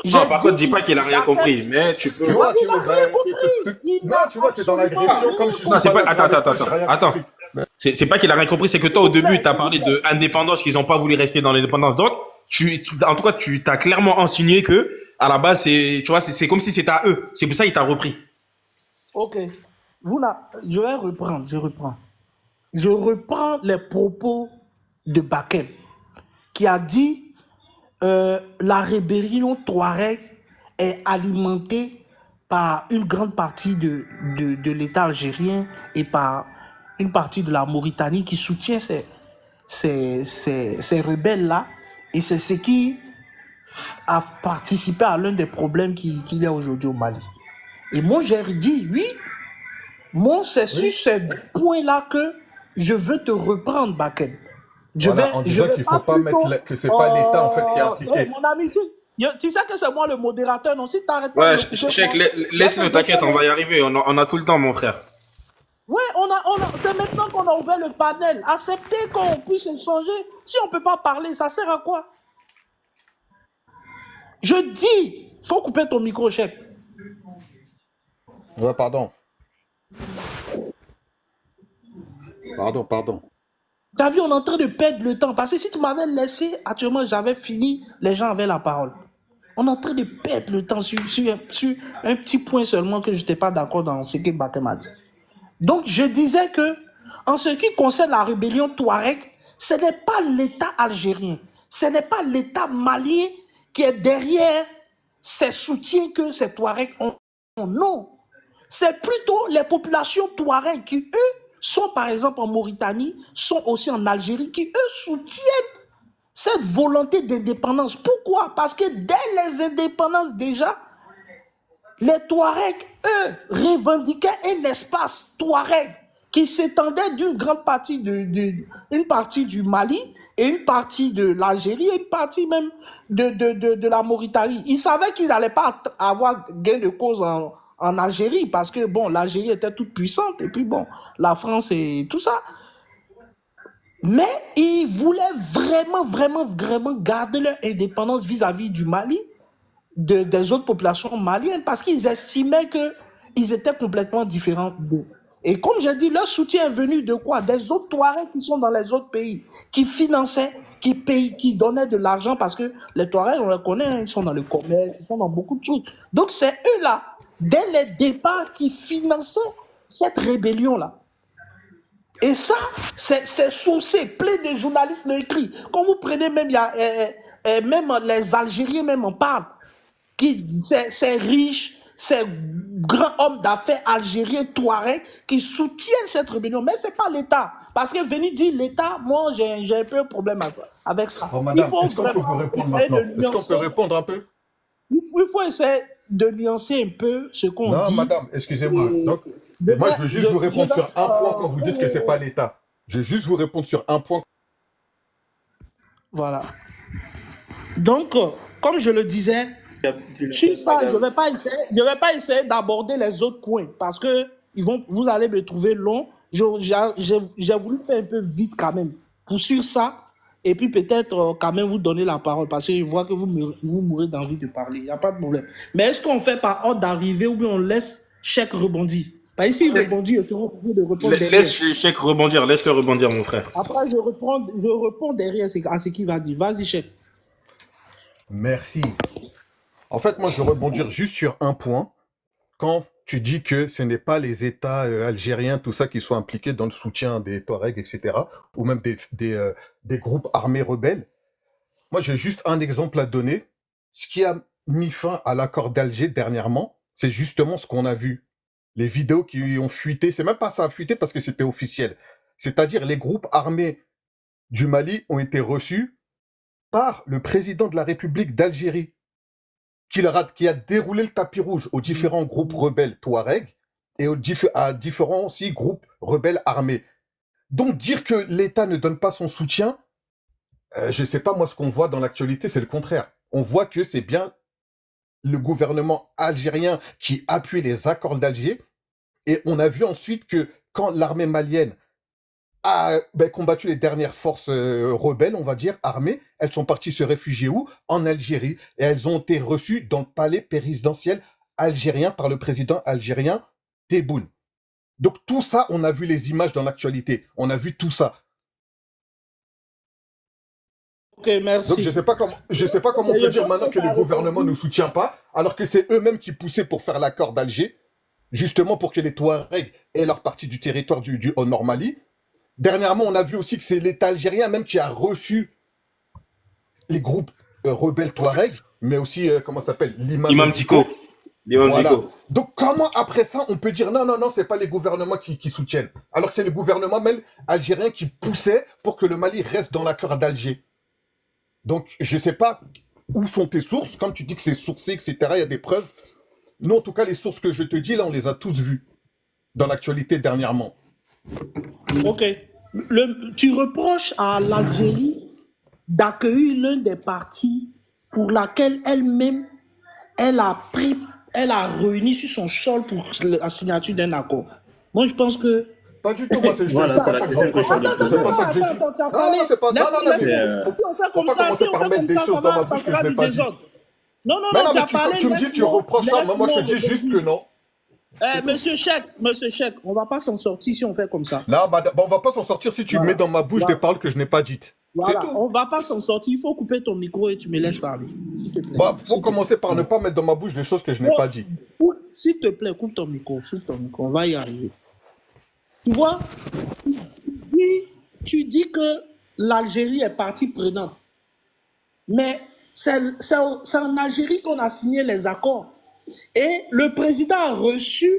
J'ai Non, par dit contre, dis pas ici, qu'il a rien compris, mais tu Tu peux. vois, il n'a rien compris. Il non, n'a tu vois, t'es dans absolument l'agression rien comme je Non, suis c'est pas pas. d'accord avec Attends, toi, j'ai rien attends. compris. C'est pas qu'il a rien compris, c'est que toi, au début, tu as parlé de indépendance, qu'ils ont pas voulu rester dans l'indépendance. Donc, en tout cas, tu t'as clairement enseigné que, à la base, tu vois, c'est comme si c'était à eux. C'est pour ça qu'il t'a repris. Ok. Je vais reprendre, je reprends. Je reprends les propos de Bakel, qui a dit la rébellion Touareg est alimentée par une grande partie de l'État algérien et par une partie de la Mauritanie qui soutient ces rebelles-là. Et c'est ce qui a participé à l'un des problèmes qu'il y a aujourd'hui au Mali. Et moi, j'ai dit, oui, moi, c'est sur Oui. ce point-là que je veux te reprendre, Bakel. Voilà, en Je disant vais qu'il faut pas pas mettre plutôt. que c'est pas l'État en fait qui est impliqué. Mon ami, tu sais que c'est moi le modérateur, non? Si tu n'arrêtes pas de Ouais, me couper, Cheikh, moi, je vais laisse-le, te t'inquiète, on déchaîner. va y arriver. On a tout le temps, mon frère. Ouais, c'est maintenant qu'on a ouvert le panel. Acceptez qu'on puisse échanger. Si on ne peut pas parler, ça sert à quoi? Je dis, faut couper ton micro, chef. Ouais, pardon. Pardon. Tu as vu, on est en train de perdre le temps. Parce que si tu m'avais laissé, actuellement, j'avais fini, les gens avaient la parole. On est en train de perdre le temps sur un petit point seulement que je n'étais pas d'accord dans ce que Bakem m'a dit. Donc, je disais que, en ce qui concerne la rébellion Touareg, ce n'est pas l'État algérien, ce n'est pas l'État malien qui est derrière ces soutiens que ces Touaregs ont. Non, c'est plutôt les populations Touareg qui, eux, sont par exemple en Mauritanie, sont aussi en Algérie, qui, eux, soutiennent cette volonté d'indépendance. Pourquoi? Parce que dès les indépendances déjà, les Touaregs, eux, revendiquaient un espace Touareg qui s'étendait d'une grande partie une partie du Mali et une partie de l'Algérie et une partie même de la Mauritanie. Ils savaient qu'ils n'allaient pas avoir gain de cause en Algérie parce que, bon, l'Algérie était toute puissante et puis, bon, la France et tout ça. Mais ils voulaient vraiment garder leur indépendance vis-à-vis du Mali, des autres populations maliennes, parce qu'ils estimaient qu'ils étaient complètement différents d'eux. Et comme j'ai dit, leur soutien est venu de quoi? Des autres Touaregs qui sont dans les autres pays, qui finançaient, qui payent, qui donnaient de l'argent, parce que les Touaregs, on les connaît, hein, ils sont dans le commerce, ils sont dans beaucoup de trucs. Donc c'est eux-là, dès les départs, qui finançaient cette rébellion-là. Et ça, c'est sourcé, plein de journalistes l'ont écrit. Quand vous prenez même, même les Algériens même en parlent. Ces riches, ces grands hommes d'affaires algériens, Touareg, qui soutiennent cette rébellion. Mais ce n'est pas l'État. Parce que venir dire l'État, moi, j'ai un peu un problème avec ça. Bon, Il madame, faut est-ce qu'on peut vous vraiment répondre essayer maintenant? de Est-ce qu'on peut nuancer. répondre un peu? Il faut essayer de nuancer un peu ce qu'on Non, dit. madame, excusez-moi. Donc, moi, je veux juste vous répondre sur un point quand vous dites que c'est pas l'État. Je veux juste vous répondre sur un point. Voilà. Donc, comme je le disais, sur ça, je ne vais pas essayer d'aborder les autres points parce que vous allez me trouver long. J'ai voulu faire un peu vite quand même pour sur ça et puis peut-être quand même vous donner la parole parce que je vois que vous mourrez d'envie de parler. Il n'y a pas de problème. Mais est-ce qu'on fait par ordre d'arrivée ou bien on laisse chaque rebondir? Parce que s'il rebondit, je serai obligé de répondre derrière. Laisse Cheikh rebondir, laisse-le rebondir, mon frère. Après, je réponds derrière à ce qu'il va dire. Vas-y, chef. Merci. En fait, moi, je veux rebondir juste sur un point. Quand tu dis que ce n'est pas les États algériens, tout ça, qui sont impliqués dans le soutien des Touaregs, etc., ou même des groupes armés rebelles, moi, j'ai juste un exemple à donner. Ce qui a mis fin à l'accord d'Alger dernièrement, c'est justement ce qu'on a vu. Les vidéos qui ont fuité, c'est même pas ça a fuité parce que c'était officiel. C'est-à-dire les groupes armés du Mali ont été reçus par le président de la République d'Algérie, qui a déroulé le tapis rouge aux différents groupes rebelles Touareg et à différents aussi groupes rebelles armés. Donc dire que l'État ne donne pas son soutien, je sais pas, moi ce qu'on voit dans l'actualité, c'est le contraire. On voit que c'est bien le gouvernement algérien qui appuie les accords d'Alger, et on a vu ensuite que quand l'armée malienne combattu les dernières forces rebelles, on va dire, armées. Elles sont parties se réfugier où? En Algérie. Et elles ont été reçues dans le palais présidentiel algérien par le président algérien Tebboune. Donc tout ça, on a vu les images dans l'actualité. On a vu tout ça. Ok, merci. Donc je sais pas comment on peut dire maintenant que le gouvernement ne soutient pas, alors que c'est eux-mêmes qui poussaient pour faire l'accord d'Alger, justement pour que les Touaregs aient leur partie du territoire du Nord Mali. Dernièrement, on a vu aussi que c'est l'État algérien même qui a reçu les groupes rebelles Touaregs, mais aussi, comment ça s'appelle, Imam Dicko. Voilà. Donc comment après ça, on peut dire non, c'est pas les gouvernements qui soutiennent, alors que c'est le gouvernement même algérien qui poussait pour que le Mali reste dans l'accord d'Alger. Donc, je sais pas où sont tes sources, comme tu dis que c'est sourcé, etc., il y a des preuves. Nous, en tout cas, les sources que je te dis, là, on les a tous vues dans l'actualité dernièrement. Ok. Tu reproches à l'Algérie d'accueillir l'un des partis pour laquelle elle-même, elle a réuni sur son sol pour la signature d'un accord. Moi, je pense que... Pas du tout, moi, c'est Voilà, pas ça que je reproche. C'est pas ça que j'ai dit. Non, c'est pas... Non, faut pas commencer par mettre des choses dans ma bouche que je n'ai pas dit. Non, tu as parlé... Tu me dis, tu reproches ça, moi, je te dis juste que non. Monsieur Cheikh, on va pas s'en sortir si on fait comme ça. Là, on va pas s'en sortir si tu mets dans ma bouche des paroles que je n'ai pas dites. Voilà, on va pas s'en sortir. Il faut couper ton micro et tu me laisses parler. S'il te plaît. Faut commencer par ne pas mettre dans ma bouche des choses que je n'ai pas dites. S'il te plaît, coupe ton micro. On va y arriver. Tu vois, tu dis que l'Algérie est partie prenante. Mais c'est en Algérie qu'on a signé les accords. Et le président a reçu,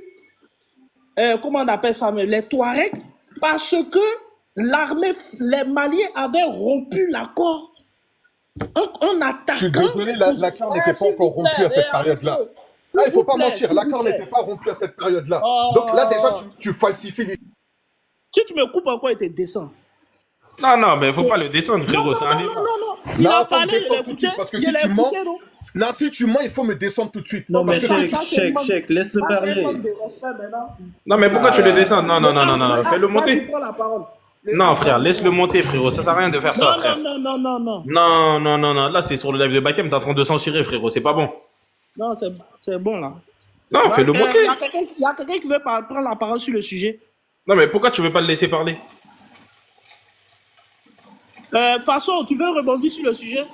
comment on appelle ça, les Touaregs, parce que l'armée, les Maliens avaient rompu l'accord. En attaquant... Je suis désolé, l'accord n'était pas encore rompu à cette période-là. Il ne faut pas mentir, l'accord n'était pas rompu à cette période-là. Donc là, déjà, tu falsifies les... Si tu me coupes encore, il te descend. Non, mais il ne faut pas le descendre, frérot. Non. Il a fallu descendre tout de suite, parce que si tu mens... Non, si tu mens, il faut me descendre tout de suite. Non, mais Cheikh, laisse-le parler. Non, mais pourquoi tu le descends? Non, fais-le monter. Non, frère, laisse-le monter, frérot. Ça sert à rien de faire ça, frère. Non. Là, c'est sur le live de Bakem, t'es en train de censurer, frérot. C'est pas bon. Non, c'est bon, là. Non, fais-le monter. Il y a quelqu'un qui veut prendre la parole sur le sujet. Non, mais pourquoi tu veux pas le laisser parler? Façon, tu veux rebondir sur le sujet?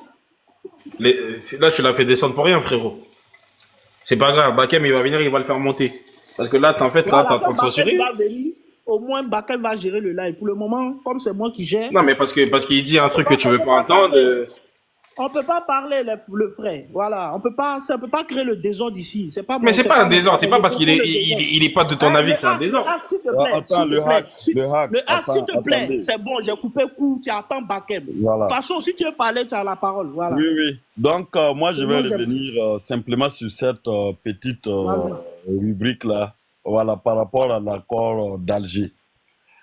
Là, tu l'as fait descendre pour rien, frérot. C'est pas grave. Bakem, il va venir, il va le faire monter. Parce que là, en fait, là, t'es en train de censurer. Au moins, Bakem va gérer le live. Pour le moment, comme c'est moi qui gère... Non, mais parce qu'il dit un truc que tu veux pas entendre... On peut pas parler le frère, voilà. Ça peut pas créer le désordre ici. C'est pas. Mais c'est pas un désordre. C'est pas parce qu'il est pas de ton avis que c'est un désordre. Le hack, s'il te plaît. Attends, le hack, s'il te plaît. C'est bon, j'ai coupé court. Tu attends Bakem. Voilà. De toute façon, si tu veux parler, tu as la parole. Voilà. Oui. Donc, moi, je vais revenir simplement sur cette petite rubrique là. Voilà, par rapport à l'accord d'Alger.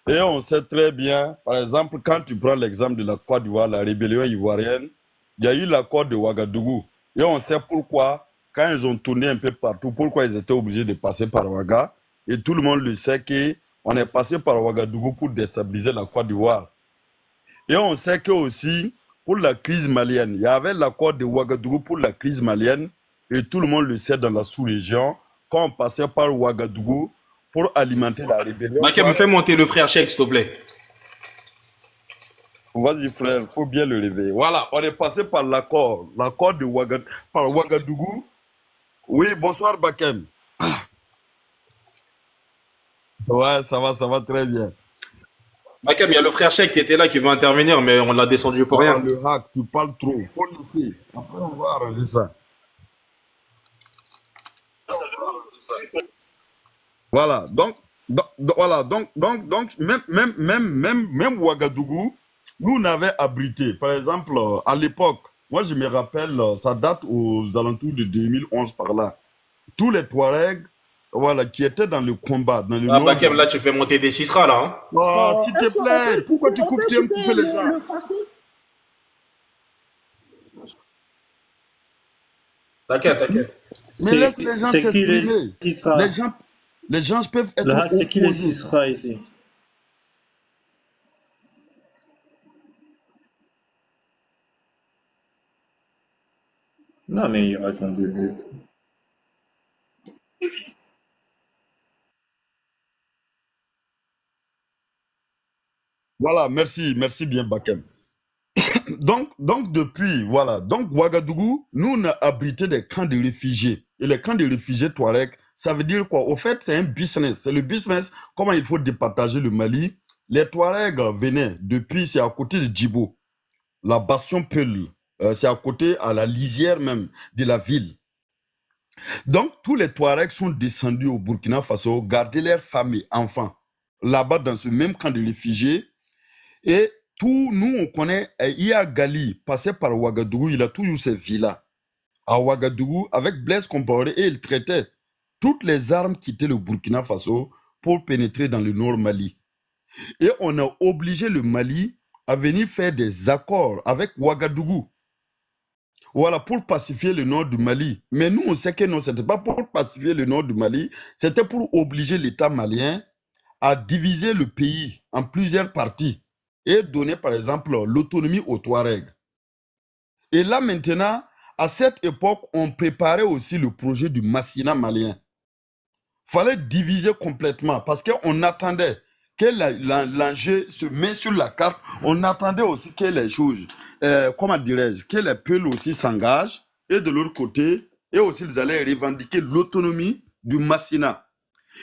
Et on sait très bien, par exemple, quand tu prends l'exemple de la Côte d'Ivoire, la rébellion ivoirienne. Il y a eu l'accord de Ouagadougou. Et on sait pourquoi, quand ils ont tourné un peu partout, pourquoi ils étaient obligés de passer par Ouaga. Et tout le monde le sait qu'on est passé par Ouagadougou pour déstabiliser la Côte d'Ivoire. Et on sait que aussi, pour la crise malienne, il y avait l'accord de Ouagadougou pour la crise malienne. Et tout le monde le sait dans la sous-région, quand on passait par Ouagadougou pour alimenter la rébellion. Bakem, me fais monter le frère Cheikh, s'il te plaît. Vas-y frère, il faut bien le réveiller. Voilà, on est passé par l'accord de Ouagadougou. Oui, bonsoir Bakem. Ouais, ça va très bien. Bakem, il y a le frère Cheikh qui était là, qui veut intervenir, mais on l'a descendu pour rien. Le hack, tu parles trop, il faut le faire. Après, on va arranger ça. Voilà, donc même Ouagadougou, nous, on avait abrité, par exemple, à l'époque, moi je me rappelle, ça date aux alentours de 2011 par là. Tous les Touaregs, voilà, qui étaient dans le combat. Dans le Bakem, là, tu fais monter des Cisra, là. Hein? Oh, s'il te plaît, pourquoi tu aimes couper les gens? T'inquiète. Mais laisse les gens s'exprimer. Les gens peuvent être opposés. C'est qui les Cisra ici? Non, mais il raconte de... Voilà, merci, merci bien, Bakem. Donc depuis, voilà, donc Ouagadougou, nous, on a abrité des camps de réfugiés. Et les camps de réfugiés Touareg, ça veut dire quoi? Au fait, c'est un business. C'est le business, comment il faut départager le Mali. Les Touaregs venaient depuis, c'est à côté de Djibo, la bastion Peul, c'est à côté, à la lisière même de la ville. Donc, tous les Touaregs sont descendus au Burkina Faso, garder leurs femmes et enfants là-bas dans ce même camp de réfugiés. Et tout, nous, on connaît, Iya Gali, passé par Ouagadougou, il a toujours ses villas à Ouagadougou avec Blaise Compaoré et il traitait toutes les armes qui étaient le Burkina Faso pour pénétrer dans le nord Mali. Et on a obligé le Mali à venir faire des accords avec Ouagadougou. Voilà, pour pacifier le nord du Mali. Mais nous, on sait que non, ce n'était pas pour pacifier le nord du Mali, c'était pour obliger l'État malien à diviser le pays en plusieurs parties et donner, par exemple, l'autonomie aux Touaregs. Et là, maintenant, à cette époque, on préparait aussi le projet du Massina malien. Il fallait diviser complètement parce qu'on attendait que l'enjeu se met sur la carte. On attendait aussi que les choses, comment dirais-je, que les Peuls aussi s'engagent. Et de l'autre côté, et aussi ils allaient revendiquer l'autonomie du Massina.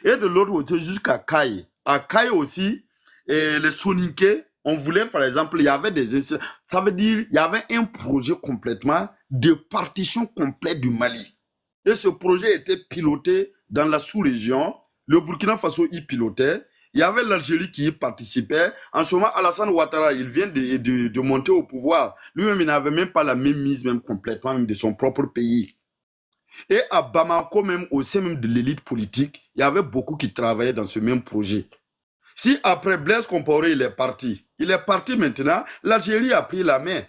Et de l'autre côté, jusqu'à Kaye. À Kaye aussi, les Soninké, on voulait, par exemple, il y avait des... Ça veut dire, il y avait un projet complètement de partition complète du Mali. Et ce projet était piloté dans la sous-région. Le Burkina Faso y pilotait. Il y avait l'Algérie qui y participait. En ce moment, Alassane Ouattara, il vient de monter au pouvoir. Lui-même, il n'avait même pas la même mise, même complètement, même de son propre pays. Et à Bamako, même au sein même de l'élite politique, il y avait beaucoup qui travaillaient dans ce même projet. Si après Blaise Compaoré, il est parti maintenant, l'Algérie a pris la main.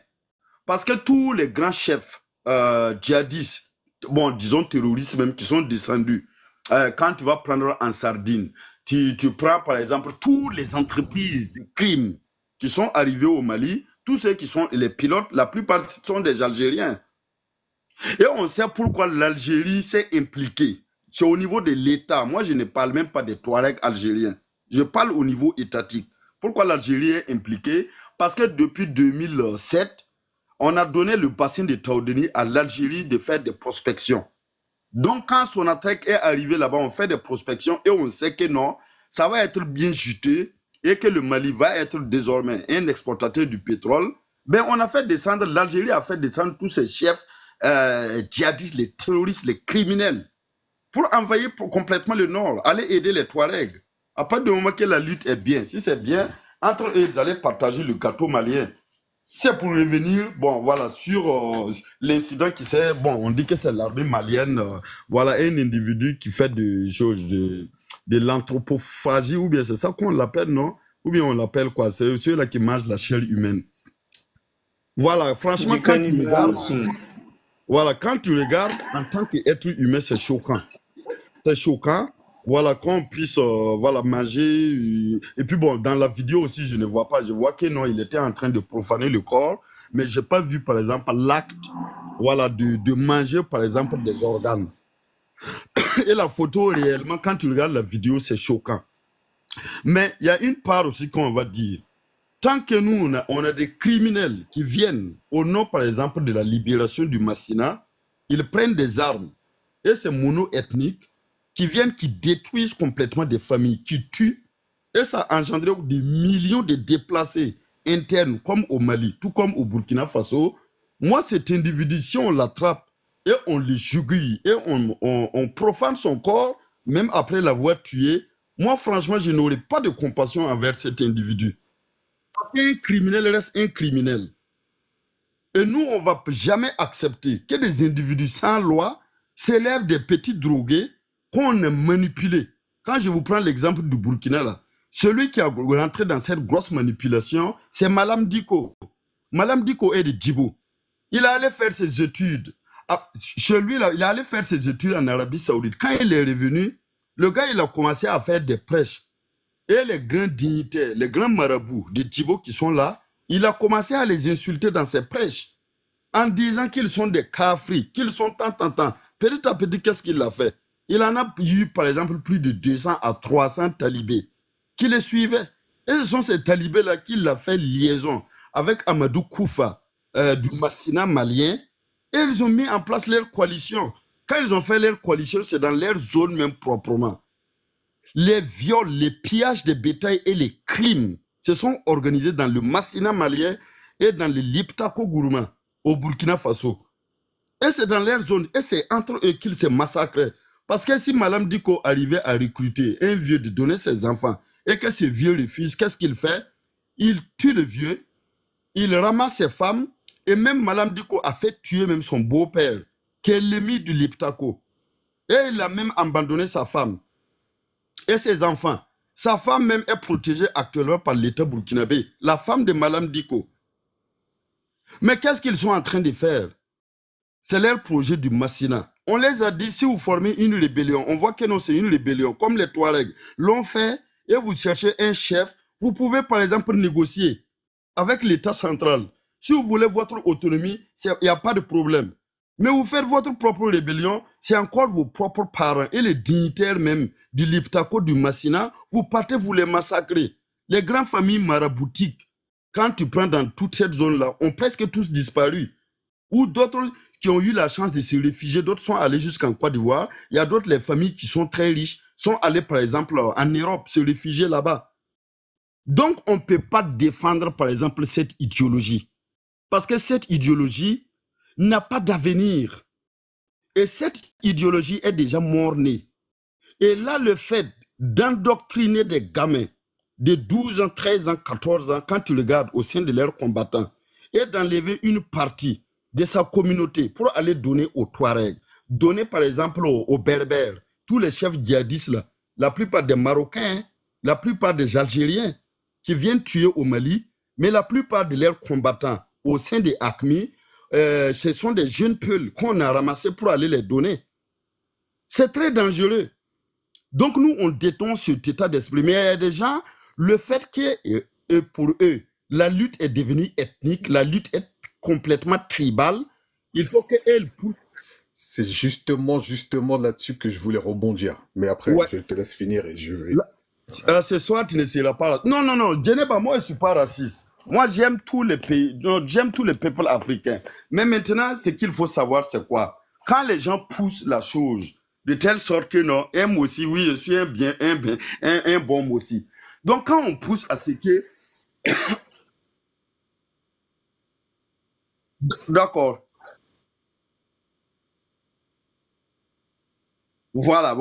Parce que tous les grands chefs djihadistes, bon, disons terroristes même, qui sont descendus, quand tu vas prendre en Sardine, tu prends par exemple toutes les entreprises de crimes qui sont arrivées au Mali, tous ceux qui sont les pilotes, la plupart sont des Algériens. Et on sait pourquoi l'Algérie s'est impliquée. C'est au niveau de l'État. Moi, je ne parle même pas des Touaregs algériens. Je parle au niveau étatique. Pourquoi l'Algérie est impliquée? Parce que depuis 2007, on a donné le bassin de Taoudeni à l'Algérie de faire des prospections. Donc, quand Sonatrach est arrivé là-bas, on fait des prospections et on sait que non, ça va être bien juteux et que le Mali va être désormais un exportateur du pétrole. Ben, on a fait descendre, l'Algérie a fait descendre tous ces chefs djihadistes, les terroristes, les criminels, pour envahir complètement le nord, aller aider les Touaregs. À partir du moment que la lutte est bien, si c'est bien, entre eux, ils allaient partager le gâteau malien. C'est pour revenir, bon, voilà, sur l'incident qui s'est, bon, on dit que c'est l'armée malienne, voilà, un individu qui fait de l'anthropophagie, ou bien c'est ça qu'on l'appelle, non? Ou bien on l'appelle quoi? C'est ceux-là qui mangent la chair humaine. Voilà, franchement, quand tu regardes, voilà, quand tu regardes, en tant qu'être humain, c'est choquant. C'est choquant. Voilà, qu'on puisse voilà, manger. Et puis bon, dans la vidéo aussi, je ne vois pas. Je vois que non, il était en train de profaner le corps. Mais je n'ai pas vu, par exemple, l'acte voilà, de manger, par exemple, des organes. Et la photo, réellement, quand tu regardes la vidéo, c'est choquant. Mais il y a une part aussi qu'on va dire. Tant que nous, on a des criminels qui viennent au nom, par exemple, de la libération du Massina, ils prennent des armes. Et c'est mono-ethnique. Qui viennent, qui détruisent complètement des familles, qui tuent, et ça a engendré des millions de déplacés internes, comme au Mali, tout comme au Burkina Faso. Moi, cet individu, si on l'attrape et on le jugule et on profane son corps, même après l'avoir tué, moi, franchement, je n'aurais pas de compassion envers cet individu. Parce qu'un criminel reste un criminel. Et nous, on ne va jamais accepter que des individus sans loi s'élèvent des petits drogués qu'on a manipulé. Quand je vous prends l'exemple du Burkina, là, celui qui a rentré dans cette grosse manipulation, c'est Malam Diko. Malam Diko est de Djibo. Il allait faire ses études. Chez lui, là, il allait faire ses études en Arabie Saoudite. Quand il est revenu, le gars, il a commencé à faire des prêches. Et les grands dignitaires, les grands marabouts de Djibo qui sont là, il a commencé à les insulter dans ses prêches. en disant qu'ils sont des cafris, qu'ils sont tant. Petit à petit, qu'est-ce qu'il a fait? Il en a eu, par exemple, plus de 200 à 300 talibés qui les suivaient. Et ce sont ces talibés-là qui l'ont fait liaison avec Amadou Koufa du Massina malien. Et ils ont mis en place leur coalition. Quand ils ont fait leur coalition, c'est dans leur zone même proprement. Les viols, les pillages de bétail et les crimes se sont organisés dans le Massina malien et dans le Liptako Gourma au Burkina Faso. Et c'est dans leur zone, et c'est entre eux qu'ils se massacraient. Parce que si Malam Diko arrivait à recruter un vieux de donner ses enfants, et que ce vieux refuse, qu'est-ce qu'il fait? Il tue le vieux, il ramasse ses femmes, et même Malam Diko a fait tuer même son beau-père, qui est l'ennemi du Liptako. Et il a même abandonné sa femme et ses enfants. Sa femme même est protégée actuellement par l'État burkinabé, la femme de Malam Diko. Mais qu'est-ce qu'ils sont en train de faire? C'est leur projet du Massina. On les a dit, si vous formez une rébellion, on voit que non, c'est une rébellion, comme les Touaregs l'ont fait, et vous cherchez un chef, vous pouvez par exemple négocier avec l'État central. Si vous voulez votre autonomie, il n'y a pas de problème. Mais vous faites votre propre rébellion, c'est encore vos propres parents et les dignitaires même du Liptako, du Massina, vous partez, vous les massacrez. Les grandes familles maraboutiques, quand tu prends dans toute cette zone-là, ont presque tous disparu. Ou d'autres qui ont eu la chance de se réfugier, d'autres sont allés jusqu'en Côte d'Ivoire. Il y a d'autres, les familles qui sont très riches, sont allées par exemple en Europe, se réfugier là-bas. Donc on ne peut pas défendre par exemple cette idéologie. Parce que cette idéologie n'a pas d'avenir. Et cette idéologie est déjà mort-née. Et là, le fait d'endoctriner des gamins de 12 ans, 13 ans, 14 ans, quand tu regardes au sein de leurs combattants, et d'enlever une partie de sa communauté pour aller donner aux Touaregs, donner par exemple aux Berbères, tous les chefs djihadistes là, la plupart des Marocains, la plupart des Algériens qui viennent tuer au Mali, mais la plupart de leurs combattants au sein des ACMI, ce sont des jeunes peuls qu'on a ramassés pour aller les donner. C'est très dangereux. Donc nous, on détend cet état d'esprit. Mais il y a des gens, le fait que pour eux, la lutte est devenue ethnique, la lutte est complètement tribale, il faut qu'elle pousse. C'est justement là-dessus que je voulais rebondir. Mais après, je te laisse finir et je vais... Ce soir, tu ne seras pas raciste. Non, Djeneba, moi, je ne suis pas raciste. Moi, j'aime tous les pays, j'aime tous les peuples africains. Mais maintenant, ce qu'il faut savoir, c'est quoi? Quand les gens poussent la chose de telle sorte que non, moi aussi, oui, je suis un bon moi aussi. Donc, quand on pousse à ce que... D'accord. Voilà.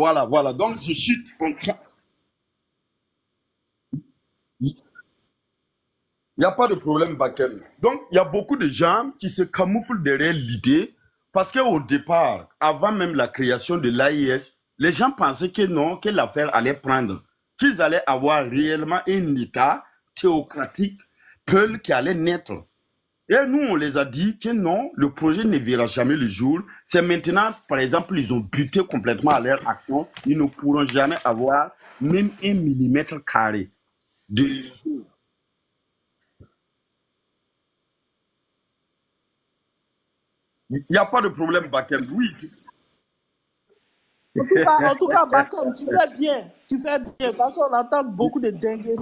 Donc, je suis en train... Il n'y a pas de problème, Bakem. Donc, il y a beaucoup de gens qui se camouflent derrière l'idée parce qu'au départ, avant même la création de l'AIS, les gens pensaient que non, que l'affaire allait prendre, qu'ils allaient avoir réellement un État théocratique, peul qui allait naître. Et nous, on les a dit que non, le projet ne verra jamais le jour. C'est maintenant, par exemple, ils ont buté complètement à leur action. Ils ne pourront jamais avoir même 1 millimètre carré de... Il n'y a pas de problème, Bakem. Oui. En tout cas, Bakem, tu sais bien, parce qu'on entend beaucoup de dingueries.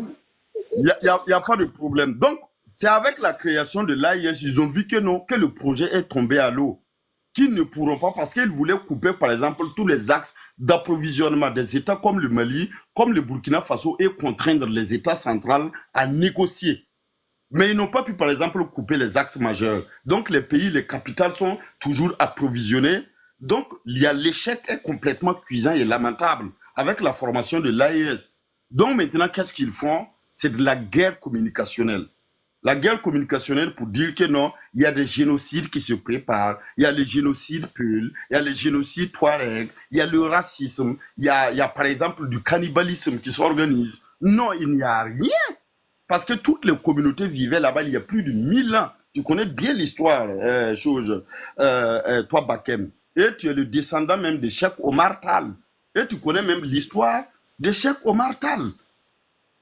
Il n'y a pas de problème. Donc, c'est avec la création de l'AIS, ils ont vu que non, que le projet est tombé à l'eau. Qu'ils ne pourront pas, parce qu'ils voulaient couper, par exemple, tous les axes d'approvisionnement des États comme le Mali, comme le Burkina Faso, et contraindre les États centraux à négocier. Mais ils n'ont pas pu, par exemple, couper les axes majeurs. Donc, les pays, les capitales sont toujours approvisionnés. Donc, l'échec est complètement cuisant et lamentable avec la formation de l'AIS. Donc, maintenant, qu'est-ce qu'ils font? C'est de la guerre communicationnelle. La guerre communicationnelle pour dire que non, il y a des génocides qui se préparent, il y a les génocides Peul, il y a les génocides Touareg, il y a le racisme, il y a par exemple du cannibalisme qui s'organise. Non, il n'y a rien. Parce que toutes les communautés vivaient là-bas il y a plus de 1000 ans. Tu connais bien l'histoire, toi Bakem. Et tu es le descendant même de Cheikh Omar Tal. Et tu connais même l'histoire de Cheikh Omar Tal.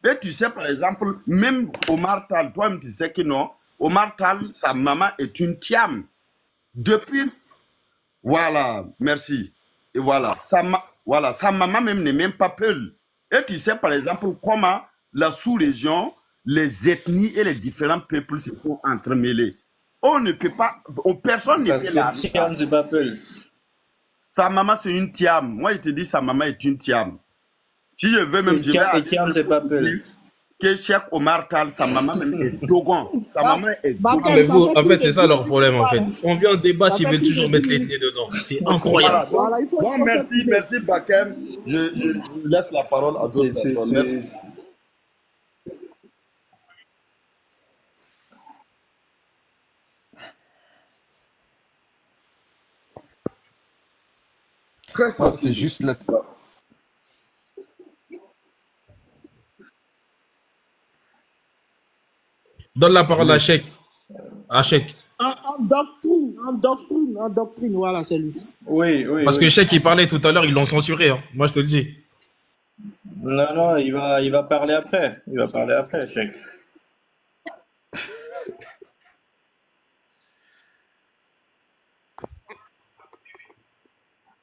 Et tu sais, par exemple, même Omar Tal, toi-même tu sais que non, Omar Tal, sa maman est une Tiam. Depuis, voilà, merci. Et voilà, sa maman même n'est même pas Peul. Et tu sais, par exemple, comment la sous-région, les ethnies et les différents peuples se font entremêler. On ne peut pas, personne ne peut la ça. C'est pas Peul. Sa maman, c'est une Tiam. Moi, je te dis, sa maman est une Tiam. Si je veux même, je vais aller Tiam, c'est pas Peul. Que Cheikh Omar Tal, sa maman même est Dogon. Sa maman est Dogon. Mais vous, en fait, c'est ça leur problème, en fait. On vient en débat, ils veulent toujours mettre l'ethnie dedans. C'est incroyable. Voilà, donc merci Bakem. Je laisse la parole à d'autres personnes. Très simple. C'est juste la... Donne la parole à Cheikh. À Cheikh. En doctrine, voilà, c'est lui. Oui. Parce que Cheikh, il parlait tout à l'heure, ils l'ont censuré. Hein. Moi, je te le dis. Non, il va parler après. Il va parler après, Cheikh.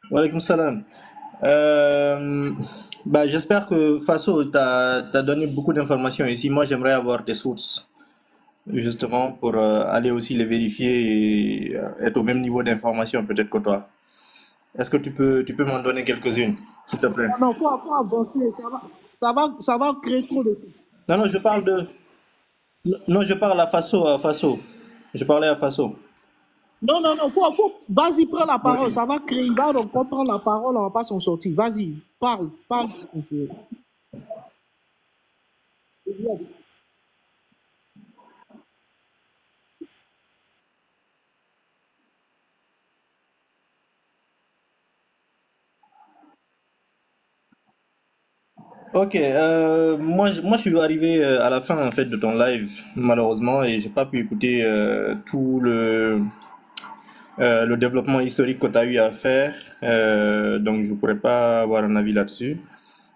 Wa alaykoum salam. J'espère que Faso t'a donné beaucoup d'informations ici. Moi, j'aimerais avoir des sources, justement, pour aller aussi les vérifier et être au même niveau d'information peut-être que toi. Est-ce que tu peux m'en donner quelques-unes, s'il te plaît? Non, faut avancer, ça va créer trop de choses. Non, je parle à Faso. Je parlais à Faso. Non, vas-y, prends la parole, oui. Ça va créer, il va donc prendre la parole, on va pas s'en sortir. Vas-y, parle. Ok, moi je suis arrivé à la fin en fait de ton live malheureusement et j'ai pas pu écouter tout le développement historique que tu as eu à faire, donc je pourrais pas avoir un avis là-dessus.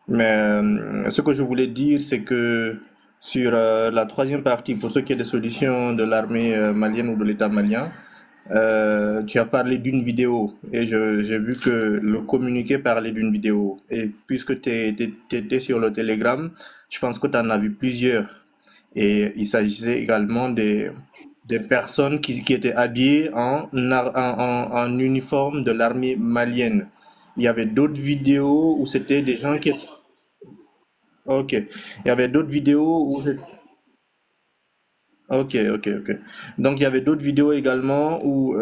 Mais ce que je voulais dire, c'est que sur la troisième partie, pour ce qui est des solutions de l'armée malienne ou de l'État malien, tu as parlé d'une vidéo et j'ai vu que le communiqué parlait d'une vidéo. Et puisque tu étais sur le Telegram, je pense que tu en as vu plusieurs. Et il s'agissait également des personnes qui étaient habillées en uniforme de l'armée malienne. Il y avait d'autres vidéos où c'était des gens qui étaient... Ok. Il y avait d'autres vidéos où... Ok. Donc il y avait d'autres vidéos également où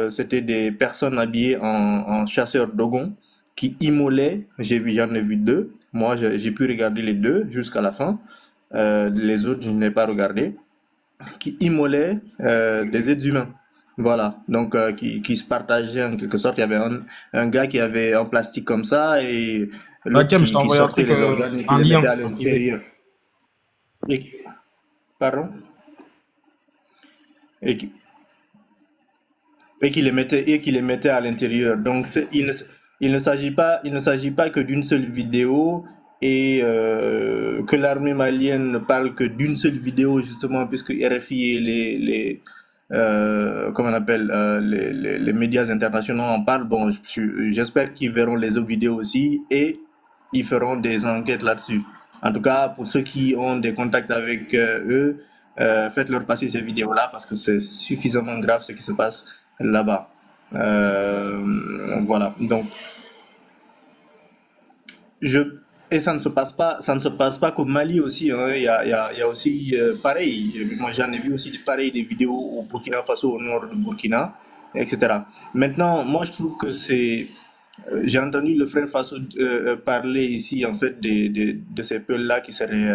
c'était des personnes habillées en chasseurs dogon qui immolaient. J'en ai vu deux. Moi, j'ai pu regarder les deux jusqu'à la fin. Les autres, je n'ai pas regardé. Qui immolaient des êtres humains. Voilà. Donc qui se partageaient en quelque sorte. Il y avait un gars qui avait un plastique comme ça et l'autre je t'ai envoyé un truc, un lien à l'intérieur. Pardon? Et qui les mettait à l'intérieur. Donc il ne s'agit pas que d'une seule vidéo et que l'armée malienne ne parle que d'une seule vidéo justement puisque RFI et les médias internationaux en parlent. Bon, j'espère qu'ils verront les autres vidéos aussi et ils feront des enquêtes là-dessus. En tout cas, pour ceux qui ont des contacts avec eux, faites-leur passer ces vidéos-là parce que c'est suffisamment grave ce qui se passe là-bas. Voilà. Donc, et ça ne se passe pas qu'au Mali aussi. Hein. Il y a aussi pareil. Moi, j'en ai vu aussi pareil des vidéos au Burkina Faso, au nord du Burkina, etc. Maintenant, moi, je trouve que c'est... J'ai entendu le frère Faso parler ici, en fait, de ces peuples-là qui seraient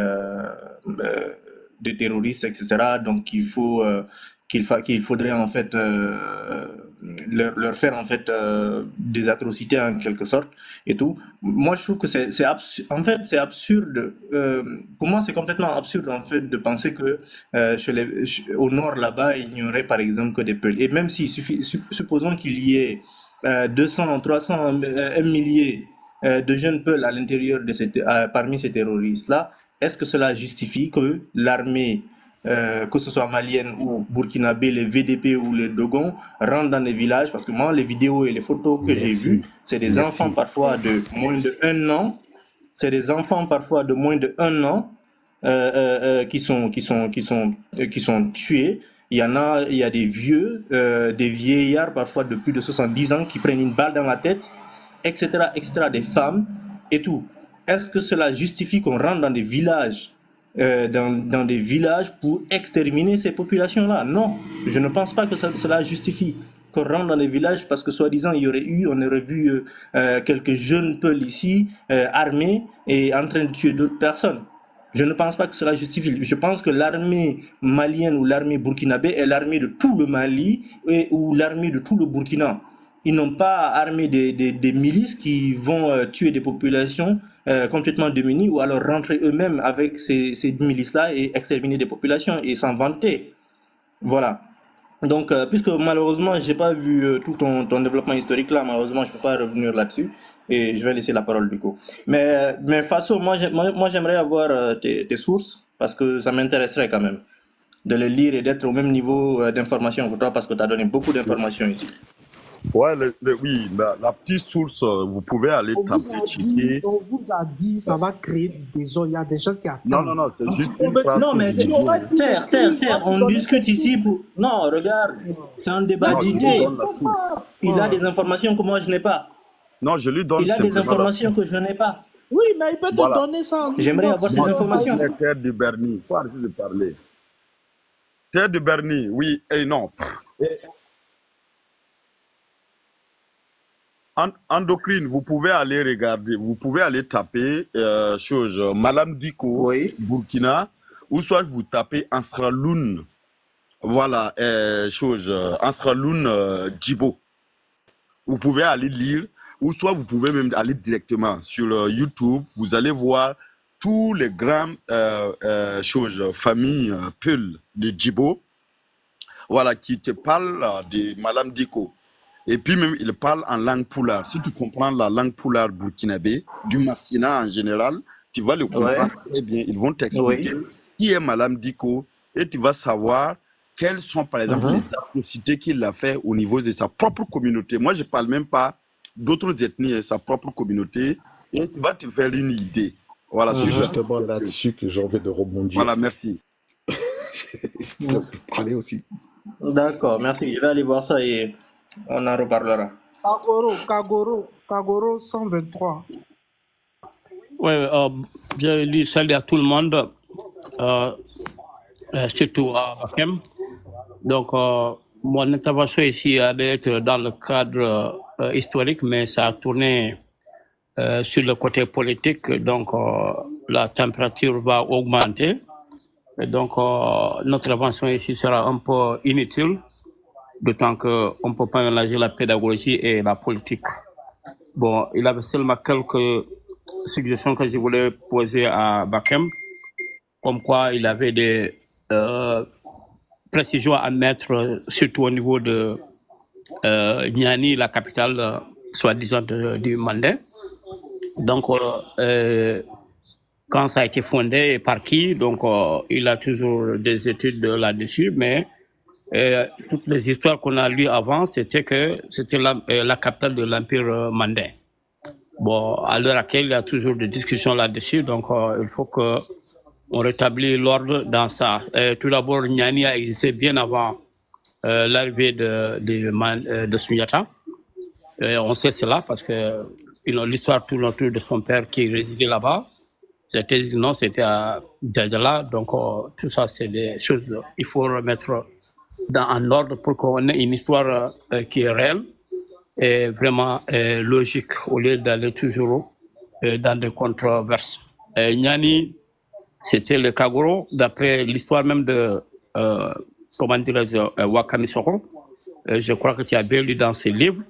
des terroristes, etc. Donc, qu'il faudrait, en fait, leur faire, en fait, des atrocités, en quelque sorte, et tout. Moi, je trouve que c'est absurde. Pour moi, c'est complètement absurde, en fait, de penser que au nord, là-bas, il n'y aurait, par exemple, que des peuples. Et même si, supposons qu'il y ait 200, 300, un millier de jeunes peuls à l'intérieur parmi ces terroristes-là, est-ce que cela justifie que l'armée que ce soit malienne ou burkinabé, les VDP ou les Dogons, rentrent dans les villages, parce que moi, les vidéos et les photos que j'ai vues, c'est des enfants parfois de moins de 1 an, c'est des enfants parfois de moins de 1 an qui sont tués. Il y a des vieux, des vieillards parfois de plus de 70 ans qui prennent une balle dans la tête, etc., des femmes et tout. Est-ce que cela justifie qu'on rentre dans des villages pour exterminer ces populations-là? Non, je ne pense pas que cela justifie qu'on rentre dans les villages parce que soi-disant on aurait vu quelques jeunes peuls ici armés et en train de tuer d'autres personnes. Je ne pense pas que cela justifie. Je pense que l'armée malienne ou l'armée burkinabé est l'armée de tout le Mali ou l'armée de tout le Burkina. Ils n'ont pas armé des milices qui vont tuer des populations complètement démunies ou alors rentrer eux-mêmes avec ces milices-là et exterminer des populations et s'en vanter. Voilà. Donc, puisque malheureusement, je n'ai pas vu tout ton développement historique là, malheureusement, je ne peux pas revenir là-dessus. Et je vais laisser la parole du coup. Mais Faso, moi j'aimerais avoir tes sources parce que ça m'intéresserait quand même de les lire et d'être au même niveau d'information que toi parce que tu as donné beaucoup d'informations ici. Ouais, oui, la petite source, vous pouvez aller taper, checker. On vous a dit, ça va créer des ordres. Il y a des gens qui attendent. Non, c'est juste une phrase. Non, mais terre, on discute ici pour... Non, regarde, c'est un débat d'idées. Il a des informations que moi je n'ai pas. Non, je lui donne. Il a des informations que je n'ai pas. Oui, mais il peut te donner ça. J'aimerais avoir ces informations. Terre de Berny, il faut arrêter de parler. Terre de Berny, oui et non. Endocrine, vous pouvez aller regarder, vous pouvez aller taper Malam Diko, oui. Burkina, ou soit vous tapez Ansraloun. Voilà, Ansraloun Djibo. Vous pouvez aller lire, ou soit vous pouvez même aller directement sur YouTube. Vous allez voir tous les grandes familles Peul de Djibo, voilà, qui te parlent de Malam Diko. Et puis même, il parle en langue poulard. Si tu comprends la langue poulard burkinabé, du Massina en général, tu vas le comprendre très bien. Ils vont t'expliquer qui est Malam Diko et tu vas savoir quelles sont, par exemple, les atrocités qu'il a fait au niveau de sa propre communauté. Moi, je ne parle même pas d'autres ethnies, sa propre communauté. Et tu vas te faire une idée. Voilà, c'est justement là-dessus que j'ai envie de rebondir. Voilà, merci. Ça peut parler aussi. D'accord, merci. Je vais aller voir ça et on en reparlera. Kagoro 123. Oui, j'ai lu salut à tout le monde, surtout à Bakem. Donc, mon intervention ici a d'être dans le cadre historique, mais ça a tourné sur le côté politique. Donc, la température va augmenter. Et donc, notre intervention ici sera un peu inutile, d'autant qu'on ne peut pas mélanger la pédagogie et la politique. Bon, il avait seulement quelques suggestions que je voulais poser à Bakem, comme quoi il avait des précisions à mettre, surtout au niveau de Niani, la capitale, soi-disant, du Mandé. Donc, quand ça a été fondé et par qui, donc il a toujours des études là-dessus, mais toutes les histoires qu'on a lues avant, c'était que c'était la capitale de l'Empire mandin. Bon, à l'heure actuelle, il y a toujours des discussions là-dessus, donc il faut qu'on rétablisse l'ordre dans ça. Tout d'abord, Niani a existé bien avant l'arrivée de Sundiata. On sait cela parce que l'histoire tourne autour de son père qui résidait là-bas. C'était à Djadjala, donc tout ça, c'est des choses qu'il faut remettre en ordre pour qu'on ait une histoire qui est réelle et vraiment logique au lieu d'aller toujours dans des controverses. Niani, c'était le Kagoro, d'après l'histoire même de, comment dirais-je, Wakamisoro. Je crois que tu as bien lu dans ses livres.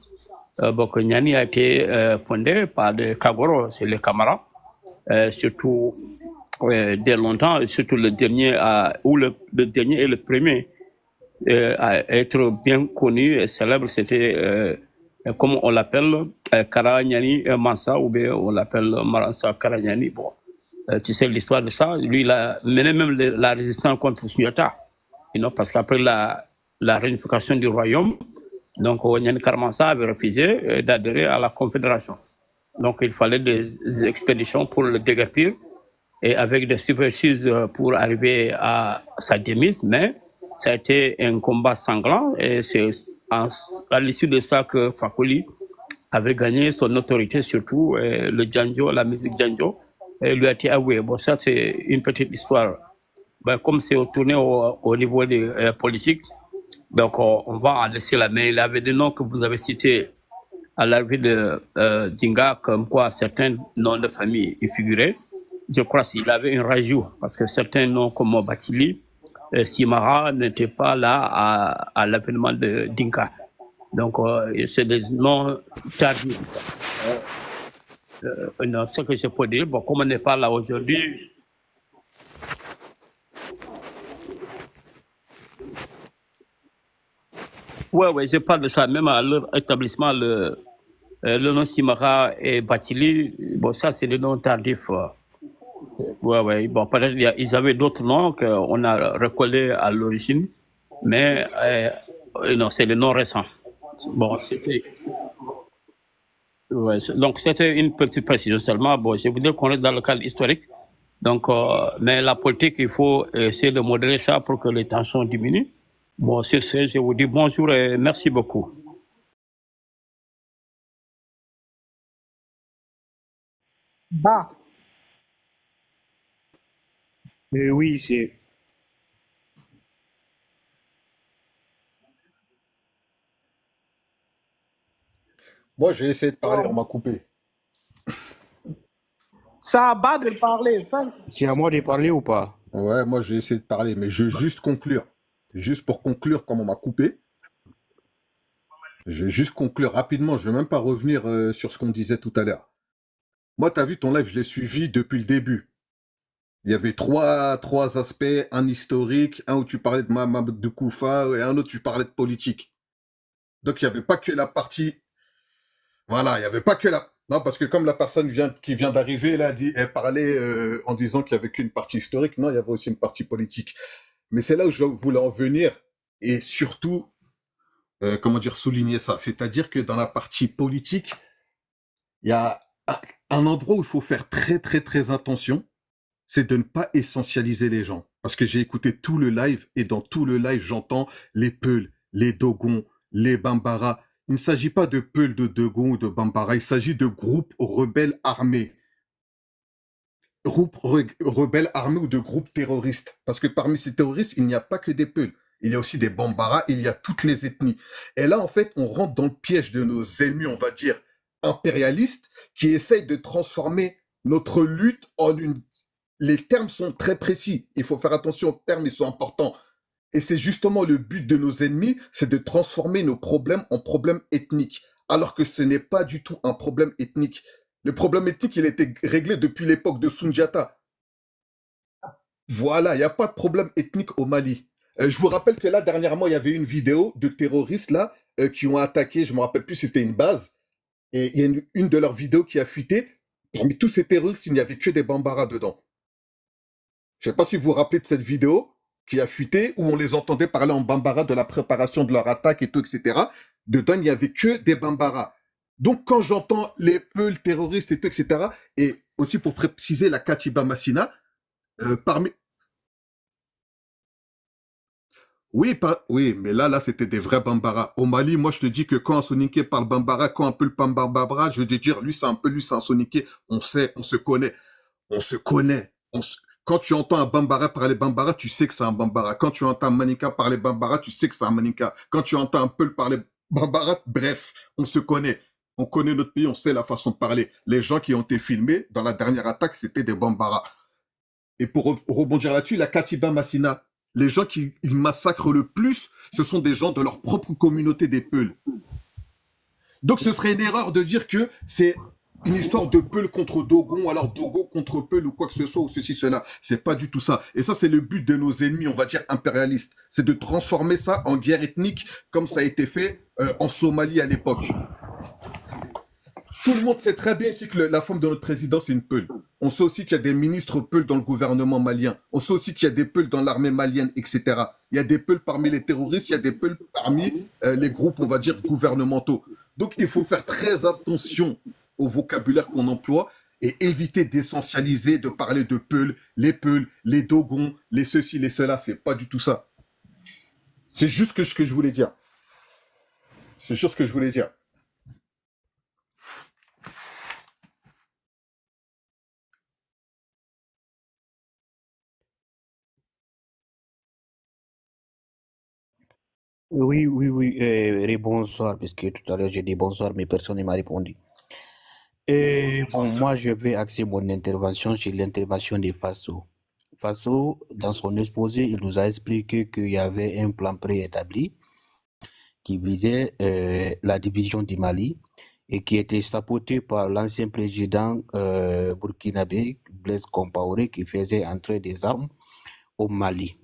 Donc, Niani a été fondé par des Kagoro, c'est les Kamara. Surtout dès longtemps, et surtout le dernier, ou le dernier et le premier à être bien connu et célèbre, c'était, comme on l'appelle, Kara Niani Mansa, ou bien on l'appelle Maransa Kara Niani. Bon, Tu sais l'histoire de ça. Lui, il a mené même la résistance contre Sunyata. Parce qu'après la réunification du royaume, donc Wanyan Karmansa avait refusé d'adhérer à la Confédération. Donc il fallait des expéditions pour le déguerpir et avec des subterfuges pour arriver à sa démise, mais ça a été un combat sanglant et c'est à l'issue de ça que Fakoli avait gagné son autorité, surtout le Djanjo, la musique Djanjo, et lui a été avoué. Bon, ça c'est une petite histoire. Ben, comme c'est tourné au niveau des politiques, donc on va en laisser la main. Il avait des noms que vous avez cités à l'arrivée de Dinga, comme quoi certains noms de famille y figuraient. Je crois qu'il avait un rajout, parce que certains noms comme Batili, Simara n'étaient pas là à l'avènement de Dinka. Donc, c'est des noms tardifs. Ce que je peux dire, bon, comme on n'est pas là aujourd'hui. Oui, je parle de ça. Même à leur établissement, le nom Simara et Batili, bon, ça, c'est des noms tardifs. Oui. Bon, peut-être ils avaient d'autres noms qu'on a recollés à l'origine, mais non, c'est des noms récents. Bon, donc c'était une petite précision seulement. Bon, je voudrais qu'on est dans le cadre historique. Donc, mais la politique, il faut essayer de modérer ça pour que les tensions diminuent. Bon, sur ce, je vous dis bonjour et merci beaucoup. Bah. Oui, c'est... Moi, j'ai essayé de parler, on m'a coupé. C'est à bas de parler. C'est à moi de parler ou pas? Ouais, moi, j'ai essayé de parler, mais je veux juste conclure. Juste pour conclure, comme on m'a coupé, je vais juste conclure rapidement. Je ne vais même pas revenir sur ce qu'on disait tout à l'heure. Moi, tu as vu ton live, je l'ai suivi depuis le début. Il y avait trois aspects, un historique, un où tu parlais de Mamadou de Koufa et un autre où tu parlais de politique. Donc, il n'y avait pas que la partie... Voilà, il n'y avait pas que la... Non, parce que comme la personne qui vient d'arriver, elle parlait en disant qu'il n'y avait qu'une partie historique. Non, il y avait aussi une partie politique. Mais c'est là où je voulais en venir et surtout, comment dire, souligner ça. C'est-à-dire que dans la partie politique, il y a un endroit où il faut faire très, très, très attention, c'est de ne pas essentialiser les gens. Parce que j'ai écouté tout le live et dans tout le live, j'entends les Peuls, les Dogons, les Bambara. Il ne s'agit pas de Peuls, de Dogons ou de Bambara, il s'agit de groupes rebelles armés. Groupes rebelles armés ou de groupes terroristes. Parce que parmi ces terroristes, il n'y a pas que des Peuls. Il y a aussi des Bambara, il y a toutes les ethnies. Et là, en fait, on rentre dans le piège de nos ennemis, on va dire, impérialistes, qui essayent de transformer notre lutte en une... Les termes sont très précis. Il faut faire attention aux termes, ils sont importants. Et c'est justement le but de nos ennemis, c'est de transformer nos problèmes en problèmes ethniques. Alors que ce n'est pas du tout un problème ethnique. Le problème ethnique, il a été réglé depuis l'époque de Sundiata. Voilà, il n'y a pas de problème ethnique au Mali. Je vous rappelle que là, dernièrement, il y avait une vidéo de terroristes là qui ont attaqué, je ne me rappelle plus si c'était une base, et il y a une de leurs vidéos qui a fuité. Parmi tous ces terroristes, il n'y avait que des Bambara dedans. Je ne sais pas si vous vous rappelez de cette vidéo qui a fuité, où on les entendait parler en Bambara de la préparation de leur attaque et tout, etc. Dedans, il n'y avait que des Bambara. Donc, quand j'entends les Peuls terroristes et tout, etc., et aussi pour préciser la Katiba Massina, parmi... Oui, mais là, c'était des vrais Bambara. Au Mali, moi, je te dis que quand un Soninké parle Bambara, quand un Peul parle Bambara, je veux te dire, lui, c'est un Peul, lui, c'est un Soninké. On sait, on se connaît. On se connaît. Quand tu entends un Bambara parler Bambara, tu sais que c'est un Bambara. Quand tu entends un Maninka parler Bambara, tu sais que c'est un Maninka. Quand tu entends un Peul parler Bambara, bref, on se connaît. On connaît notre pays, on sait la façon de parler. Les gens qui ont été filmés dans la dernière attaque, c'était des Bambara. Et pour rebondir là-dessus, la Katiba Massina, les gens qui massacrent le plus, ce sont des gens de leur propre communauté des Peuls. Donc ce serait une erreur de dire que c'est une histoire de Peul contre Dogon, alors Dogon contre Peul ou quoi que ce soit, ou ceci, cela. C'est pas du tout ça. Et ça, c'est le but de nos ennemis, on va dire impérialistes. C'est de transformer ça en guerre ethnique, comme ça a été fait en Somalie à l'époque. Tout le monde sait très bien ici que la femme de notre président, c'est une Peul. On sait aussi qu'il y a des ministres Peuls dans le gouvernement malien. On sait aussi qu'il y a des Peuls dans l'armée malienne, etc. Il y a des Peuls parmi les terroristes, il y a des Peuls parmi les groupes, on va dire, gouvernementaux. Donc, il faut faire très attention au vocabulaire qu'on emploie et éviter d'essentialiser, de parler de Peuls, les Dogons, les ceci, les cela. C'est pas du tout ça. C'est juste ce que je voulais dire. C'est juste ce que je voulais dire. Oui, oui, oui. Bonsoir, parce que tout à l'heure j'ai dit bonsoir, mais personne ne m'a répondu. Bon, moi je vais axer mon intervention sur l'intervention de Faso. Faso, dans son exposé, il nous a expliqué qu'il y avait un plan préétabli qui visait la division du Mali et qui était chapeauté par l'ancien président burkinabé, Blaise Compaoré, qui faisait entrer des armes au Mali.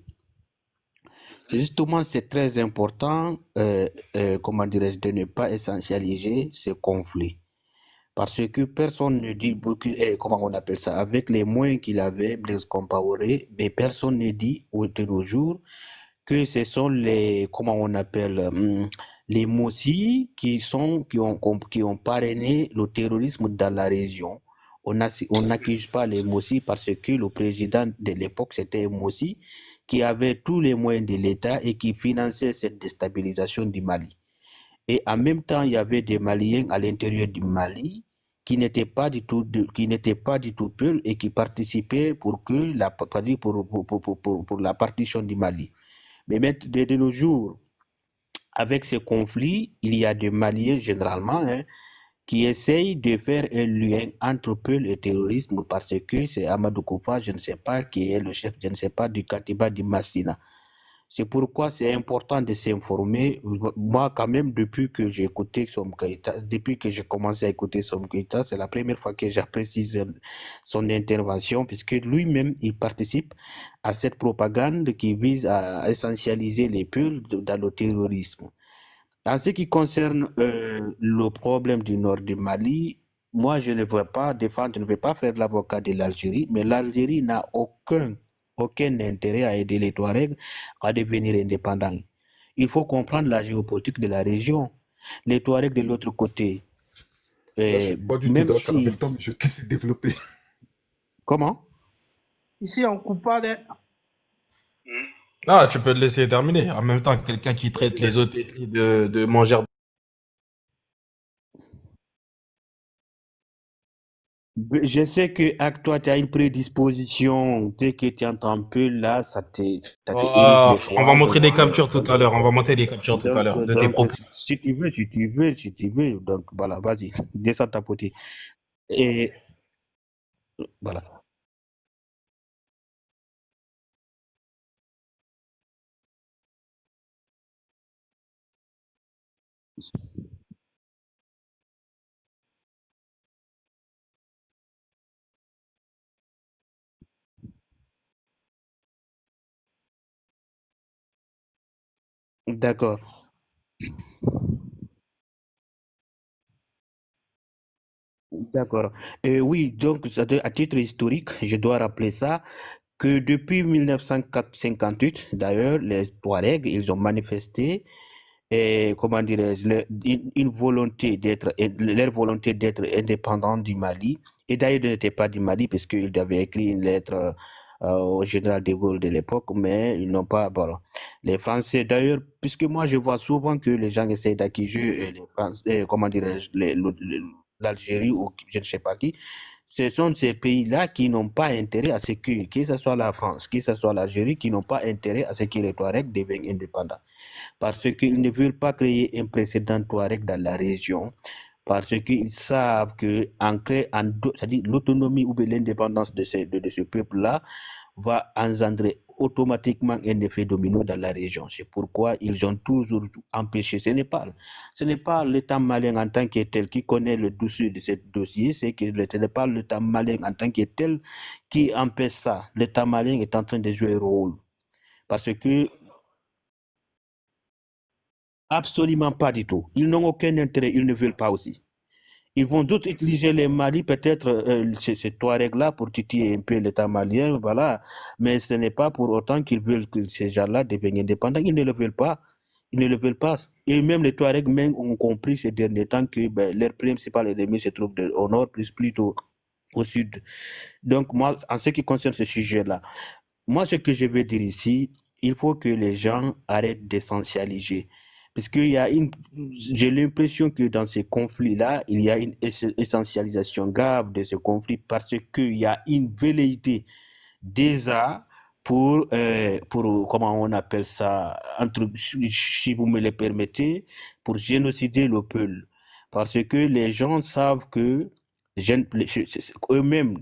Justement, c'est très important, comment dirais-je, de ne pas essentialiser ce conflit. Parce que personne ne dit, comment on appelle ça, avec les moyens qu'il avait, Blaise Compaoré, mais personne ne dit de nos jours que ce sont les, comment on appelle, les Mossi qui ont parrainé le terrorisme dans la région. On n'accuse pas les Mossi parce que le président de l'époque, c'était Mossi, qui avait tous les moyens de l'État et qui finançait cette déstabilisation du Mali. Et en même temps, il y avait des Maliens à l'intérieur du Mali qui n'étaient pas du tout Peuls et qui participaient pour la partition du Mali. Mais maintenant, de nos jours, avec ce conflit, il y a des Maliens généralement qui essayent de faire un lien entre Peuls et terrorisme parce que c'est Amadou Koufa, je ne sais pas, qui est le chef, je ne sais pas, du Katiba di Massina. C'est pourquoi c'est important de s'informer. Moi, quand même, depuis que j'ai écouté Soham Keïta, depuis que j'ai commencé à écouter Soham Keïta, c'est la première fois que j'apprécie son intervention, puisque lui-même, il participe à cette propagande qui vise à essentialiser les Peuls dans le terrorisme. En ce qui concerne le problème du nord du Mali, moi, je ne veux pas défendre, je ne vais pas faire l'avocat de l'Algérie, mais l'Algérie n'a aucun intérêt à aider les Touaregs à devenir indépendants. Il faut comprendre la géopolitique de la région. Les Touaregs de l'autre côté. Je suis pas du tout d'accord avec toi, mais je te laisse développer. Comment? Ici, on coupe pas des... Ah, tu peux te laisser terminer. En même temps, quelqu'un qui traite les autres ethnies de mangeurs. Je sais que avec toi, tu as une prédisposition. Dès que tu entends un peu là, ça te on va montrer des captures tout à l'heure. On va montrer des captures tout à l'heure de tes propos. Si tu veux. Donc voilà, vas-y, descends ta potée. Et voilà. D'accord. D'accord. Oui, donc à titre historique, je dois rappeler ça, que depuis 1958, d'ailleurs, les Touaregs, ils ont manifesté comment dirais-je, leur volonté d'être indépendant du Mali. Et d'ailleurs, ils n'étaient pas du Mali parce qu'ils avaient écrit une lettre au général de Gaulle de l'époque, mais ils n'ont pas. Bon, les Français, d'ailleurs, puisque moi je vois souvent que les gens essayent d'accuser les Français, comment dirais-je, l'Algérie ou je ne sais pas qui. Ce sont ces pays-là qui n'ont pas intérêt à ce que ce soit la France, que ce soit l'Algérie, qui n'ont pas intérêt à ce que les Touaregs deviennent indépendants. Parce qu'ils ne veulent pas créer un précédent Touareg dans la région, parce qu'ils savent que c'est-à-dire l'autonomie ou l'indépendance de ce peuple-là va engendrer automatiquement un effet domino dans la région. C'est pourquoi ils ont toujours empêché. Ce n'est pas l'État malien en tant que tel qui connaît le dessus de ce dossier, ce n'est pas l'État malien en tant que tel qui empêche ça. L'État malien est en train de jouer un rôle. Parce que absolument pas du tout. Ils n'ont aucun intérêt, ils ne veulent pas aussi. Ils vont d'autres utiliser les Mali, peut-être ces Touaregs-là pour titiller un peu l'État malien, voilà. Mais ce n'est pas pour autant qu'ils veulent que ces gens-là deviennent indépendants. Ils ne le veulent pas. Ils ne le veulent pas. Et même les Touaregs même ont compris ces derniers temps que leur principal ennemi se trouve au nord, plutôt au sud. Donc moi, en ce qui concerne ce sujet-là, moi, ce que je veux dire ici, il faut que les gens arrêtent d'essentialiser. Parce qu'il y a j'ai l'impression que dans ces conflits-là, il y a une essentialisation grave de ce conflit parce qu'il y a une velléité déjà pour comment on appelle ça, si vous me le permettez, pour génocider le peuple. Parce que les gens savent que eux-mêmes,